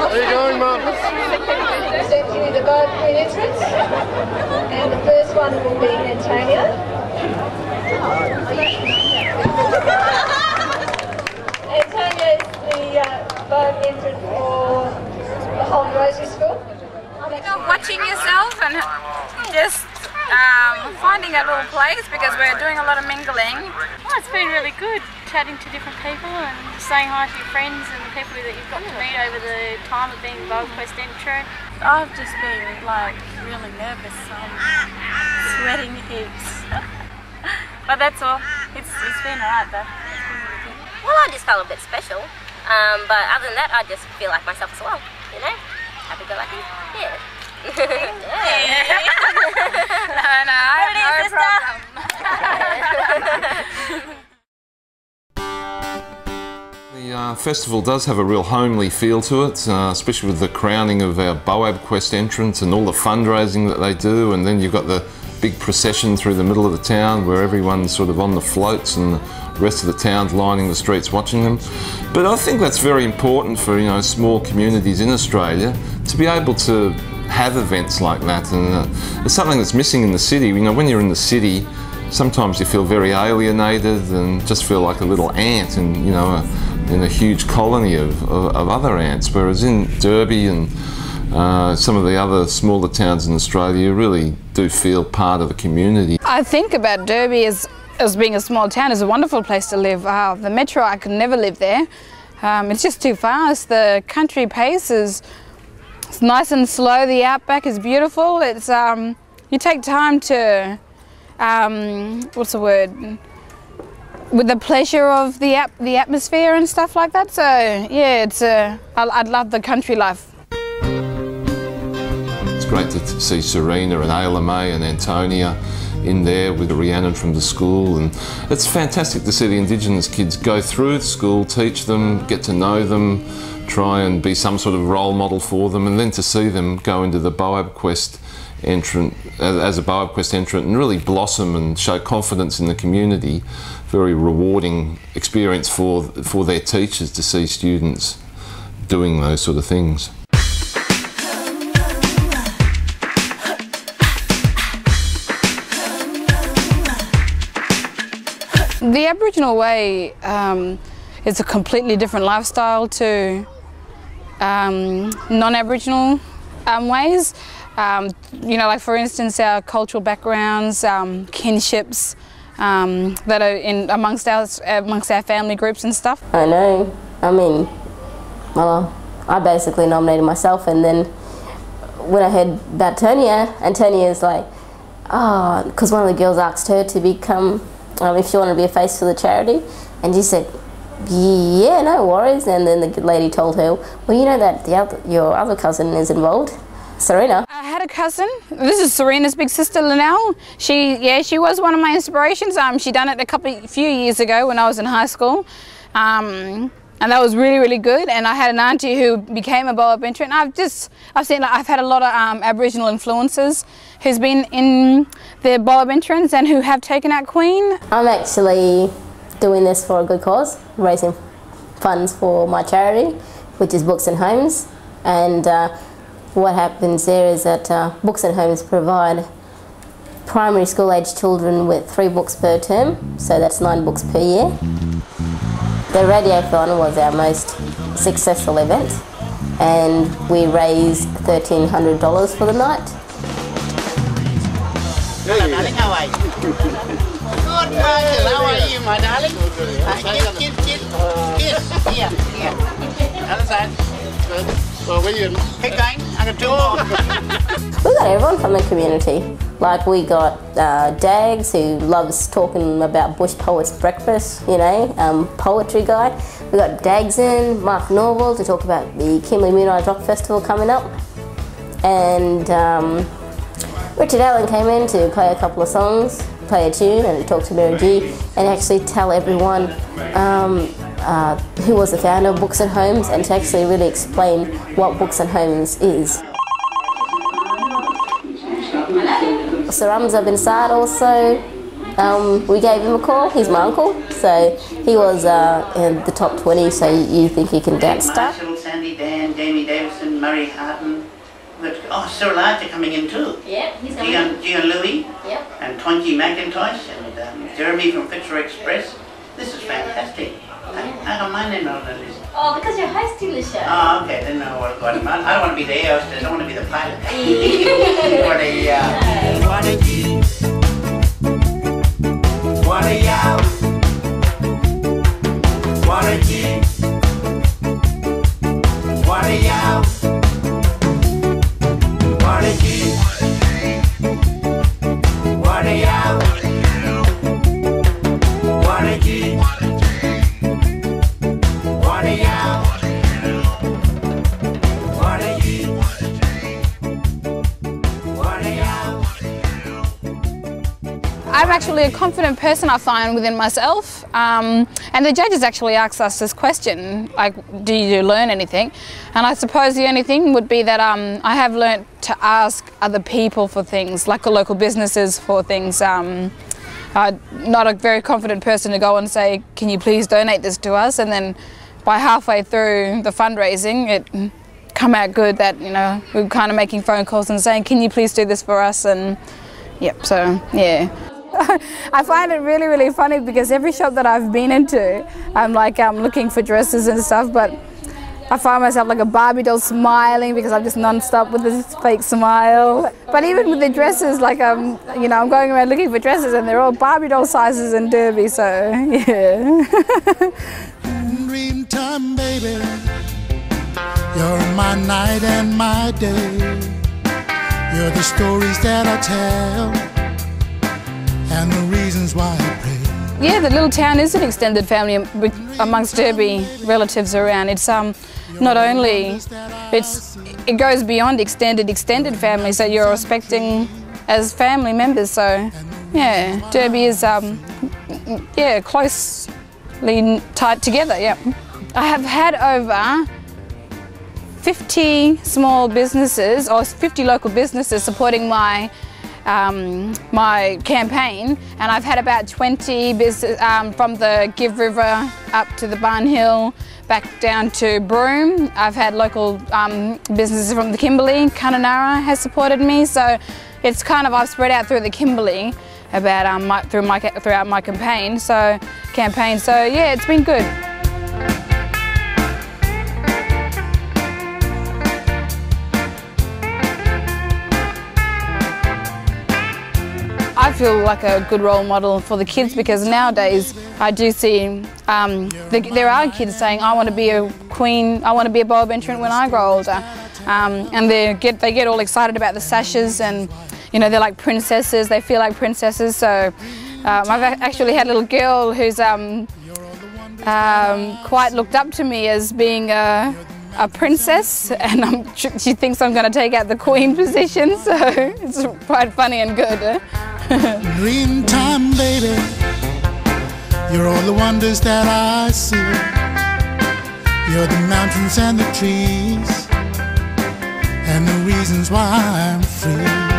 Where are you going, Mum? Essentially the Boab Queen entrance, and the first one will be Antonia. Antonia is the Boab entrant for the whole Rosary School. Watching yourself and just finding a little place because we're doing a lot of mingling. Oh, it's been really good chatting to different people and saying hi to your friends and the people that you've got to meet over the time of being Boab Quest entrant. I've just been like really nervous. I'm sweating heaps. But that's all. It's been alright though. Well, I just felt a bit special. But other than that, I just feel like myself as well, you know? Happy-go-lucky. Yeah. No, I have no problem. The festival does have a real homely feel to it, especially with the crowning of our Boab Quest entrants and all the fundraising that they do, and then you've got the big procession through the middle of the town where everyone's sort of on the floats and the rest of the town's lining the streets watching them. But I think that's very important for, you know, small communities in Australia to be able to have events like that, and it's something that's missing in the city. You know, when you're in the city, sometimes you feel very alienated and just feel like a little ant in, you know, in a huge colony of other ants, whereas in Derby and some of the other smaller towns in Australia, you really do feel part of the community. I think about Derby as being a small town is a wonderful place to live. The metro, I could never live there. It's just too fast. The country pace is nice and slow. The outback is beautiful. It's you take time to what's the word? With the pleasure of the atmosphere and stuff like that. So yeah, it's I'd love the country life. It's great to see Serena and Ayla May and Antonia in there with Rhiannon from the school, and it's fantastic to see the Indigenous kids go through the school, teach them, get to know them, try and be some sort of role model for them, and then to see them go into the Boab Quest entrant as a Boab Quest entrant and really blossom and show confidence in the community. Very rewarding experience for their teachers to see students doing those sort of things. The Aboriginal way is a completely different lifestyle to non-Aboriginal ways. You know, like for instance, our cultural backgrounds, kinships that are amongst our family groups and stuff. I know. I mean, well, I basically nominated myself, and then when I heard about Antonia's like, oh, because one of the girls asked her to become, if she wanted to be a face for the charity, and she said, yeah, no worries. And then the lady told her, well, you know that your other cousin is involved, Serena. I had a cousin. This is Serena's big sister, Linnell. She was one of my inspirations. She done it a few years ago when I was in high school, and that was really, really good. And I had an auntie who became a Boab entrant. I've had a lot of Aboriginal influences who's been in the Boab entrants and who have taken out Queen. I'm actually doing this for a good cause, raising funds for my charity, which is Books and Homes. And what happens there is that Books and Homes provide primary school age children with 3 books per term, so that's 9 books per year. The Radiothon was our most successful event, and we raised $1,300 for the night. Hello, darling, how are you? Good, Michael, how are you, my darling? Kiss. Here. Other side. Good. Keep going, I got 2 more. We got everyone from the community. Like we got Dags, who loves talking about Bush Poets Breakfast, you know, poetry guy. We got Dags in, Mark Norval, to talk about the Kimberley Moonrise Rock Festival coming up. And Richard Allen came in to play a couple of songs, play a tune, and talk to Mary G, and actually tell everyone who was the founder of Books and Homes, and to actually really explain what Books and Homes is. Sir Ramza bin Saad also, we gave him a call. He's my uncle, so he was in the top 20, so you think he can dance stuff. Marshall, Sandy Dan, Jamie Davison, Murray Harton. Oh, Sir Large are coming in too. Yeah, he's coming in. Jeon Lwoy, Yep. and Twinkie McIntosh, and Jeremy from Fitzroy Express. This is fantastic. I got my name not on the list. Oh, because you're hosting the show. Oh, okay, then I don't want to be the air hostess, I want to be the pilot. I'm actually a confident person, I find, within myself, and the judges actually asked us this question, like, do you learn anything? And I suppose the only thing would be that I have learnt to ask other people for things, like the local businesses for things. Not a very confident person to go and say, can you please donate this to us? And then by halfway through the fundraising, it come out good that, you know, we're kind of making phone calls and saying, can you please do this for us? And yep, so yeah. I find it really, really funny because every shop that I've been into, I'm like looking for dresses and stuff, but I find myself like a Barbie doll smiling because I'm just non-stop with this fake smile. But even with the dresses, like you know, I'm going around looking for dresses and they're all Barbie doll sizes in Derby, so yeah. Dream time, baby, you're my night and my day. You're the stories that I tell and the reasons why I pray. Yeah, the little town is an extended family amongst Derby relatives around. It's not only, it goes beyond extended families that you're respecting as family members. So yeah, Derby is yeah, closely tied together. Yeah, I have had over 50 small businesses or 50 local businesses supporting my my campaign, and I've had about 20 business from the Give River up to the Barn Hill, back down to Broome. I've had local businesses from the Kimberley. Kununurra has supported me, so it's kind of, I've spread out through the Kimberley about throughout my campaign. So yeah, it's been good. I feel like a good role model for the kids because nowadays I do see there are kids saying, I want to be a queen, I want to be a Boab entrant when I grow older, and they get all excited about the sashes, and you know, they're like princesses, they feel like princesses. So I've actually had a little girl who's quite looked up to me as being a princess, and she thinks I'm going to take out the queen position, so it's quite funny and good. Dream time, baby, you're all the wonders that I see. You're the mountains and the trees and the reasons why I'm free.